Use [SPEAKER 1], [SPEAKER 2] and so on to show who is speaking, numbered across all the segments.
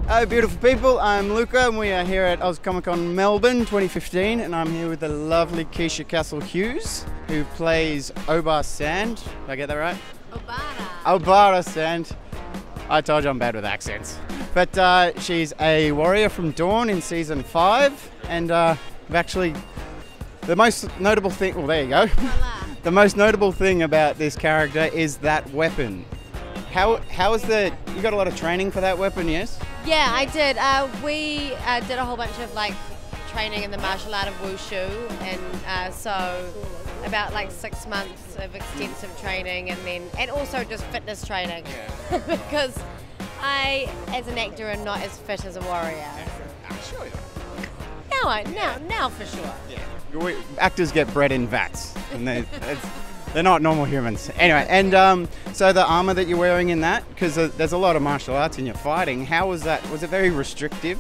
[SPEAKER 1] Hello beautiful people, I'm Luka and we are here at Oz Comic Con Melbourne 2015 and I'm here with the lovely Keisha Castle-Hughes who plays Obar Sand. Did I get that right? Obara Sand. I told you I'm bad with accents. But she's a warrior from Dawn in season 5 and actually the most notable thing, well there you go. The most notable thing about this character is that weapon. How is the, you got a lot of training for that weapon, yes?
[SPEAKER 2] Yeah, I did. We did a whole bunch of like training in the martial art of wushu, and so about like 6 months of extensive training, and also just fitness training, because I, as an actor, am not as fit as a warrior.
[SPEAKER 1] Sure.
[SPEAKER 2] Now for sure.
[SPEAKER 1] Yeah. Actors get bred in vats, and they're not normal humans. Anyway, and so the armor that you're wearing in that, because there's a lot of martial arts in your fighting, how was that? Was it very restrictive?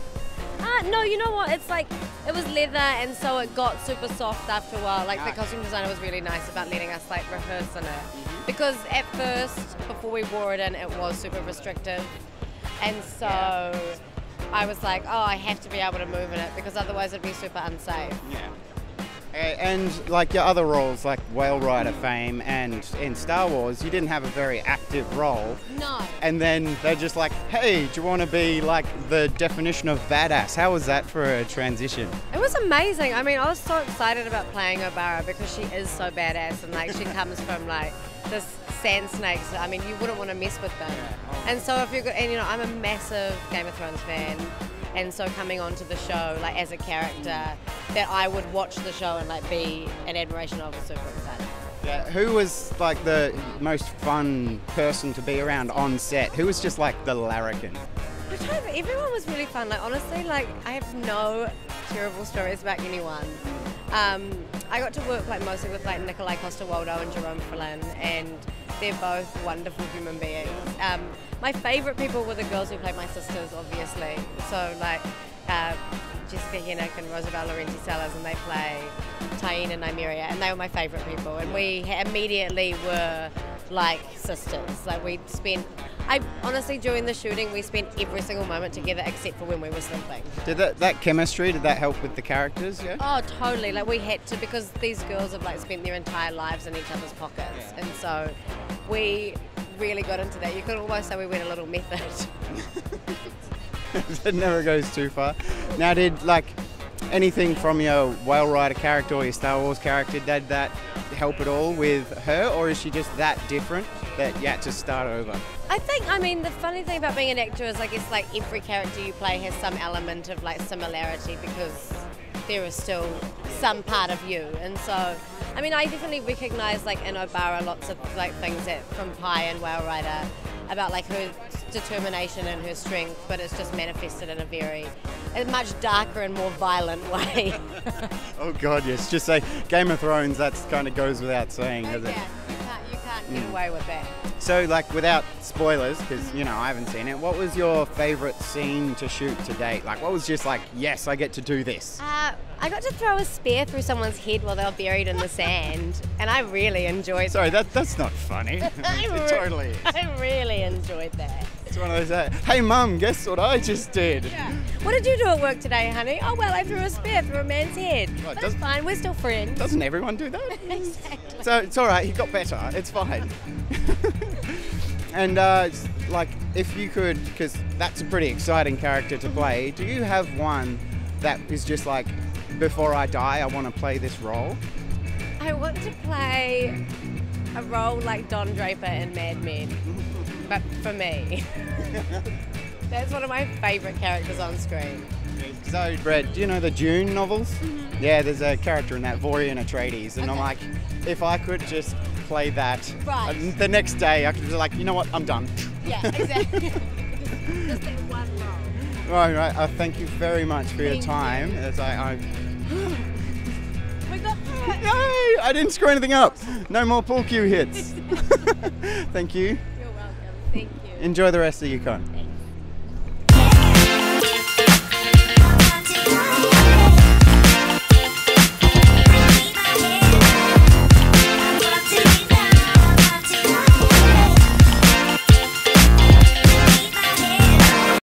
[SPEAKER 2] No, you know what? It's like, it was leather, and so it got super soft after a while. Like, the costume designer was really nice about letting us like rehearse in it. Because at first, before we wore it in, it was super restrictive. And so I was like, oh, I have to be able to move in it, because otherwise it'd be super unsafe.
[SPEAKER 1] Yeah. And like your other roles, like Whale Rider fame and in Star Wars, you didn't have a very active role.
[SPEAKER 2] No.
[SPEAKER 1] And then they're just like, hey, do you want to be like the definition of badass? How was that for a transition?
[SPEAKER 2] It was amazing. I mean, I was so excited about playing Obara because she is so badass, and like she comes from like this sand snakes. I mean, you wouldn't want to mess with them. And so if you're good, and you know, I'm a massive Game of Thrones fan. And so coming onto the show, like as a character, that I would watch the show and like be an admiration of, was super exciting.
[SPEAKER 1] Yeah. Who was like the most fun person to be around on set? Who was just like the larrikin?
[SPEAKER 2] Everyone was really fun. Like honestly, like I have no terrible stories about anyone. I got to work like mostly with like Nikolai Coster-Waldau and Jerome Flynn, and they're both wonderful human beings. My favourite people were the girls who played my sisters, obviously. So like Jessica Hennick and Rosabelle Laurenti-Sellers, and they play Taine and Nymeria, and they were my favourite people. And we immediately were like sisters. Like honestly, during the shooting, we spent every single moment together except for when we were sleeping.
[SPEAKER 1] Did that chemistry, did that help with the characters? Yeah.
[SPEAKER 2] Oh, totally. Like we had to, because these girls have like spent their entire lives in each other's pockets, and so we really got into that. You could almost say we went a little method.
[SPEAKER 1] It never goes too far. Now, did like anything from your Whale Rider character or your Star Wars character, did that help at all with her, or is she just that different that you had to start over?
[SPEAKER 2] I mean, the funny thing about being an actor is I guess like every character you play has some element of like similarity, because there is still some part of you. And so, I mean, I definitely recognise like in Obara lots of like things that from Pi and Whale Rider about like her determination and her strength, but it's just manifested in a much darker and more violent way.
[SPEAKER 1] Oh God, yes. Just say Game of Thrones, that kind of goes without saying, doesn't it?
[SPEAKER 2] You can't get away with that.
[SPEAKER 1] So like without spoilers, because you know I haven't seen it, what was your favourite scene to shoot to date? Like what was just like, yes, I get to do this?
[SPEAKER 2] I got to throw a spear through someone's head while they were buried in the sand, and I really enjoyed
[SPEAKER 1] Sorry,
[SPEAKER 2] that.
[SPEAKER 1] that's not funny. It totally is.
[SPEAKER 2] I really enjoyed that.
[SPEAKER 1] It's one of those, hey mum, guess what I just did?
[SPEAKER 2] Yeah. What did you do at work today, honey? Oh well, I threw a spear through a man's head.
[SPEAKER 1] Well,
[SPEAKER 2] that's fine, we're still friends.
[SPEAKER 1] Doesn't everyone do that?
[SPEAKER 2] Exactly.
[SPEAKER 1] So it's alright, he got better, it's fine. And like if you could, because that's a pretty exciting character to play, do you have one that is just like, before I die, I want to play this role?
[SPEAKER 2] I want to play a role like Don Draper in Mad Men, but for me. That's one of my favourite characters on screen.
[SPEAKER 1] So, Brett, do you know the Dune novels? Mm-hmm. Yeah, there's a character in that, Vorian Atreides, and I'm like, if I could just play that, the next day I could be like, you know what, I'm done.
[SPEAKER 2] Yeah, exactly. Just that one role.
[SPEAKER 1] Right. Thank you very much for your time. As
[SPEAKER 2] We got through it.
[SPEAKER 1] No, I didn't screw anything up. No more pool cue hits. Thank you.
[SPEAKER 2] You're welcome. Thank you.
[SPEAKER 1] Enjoy the rest of your con.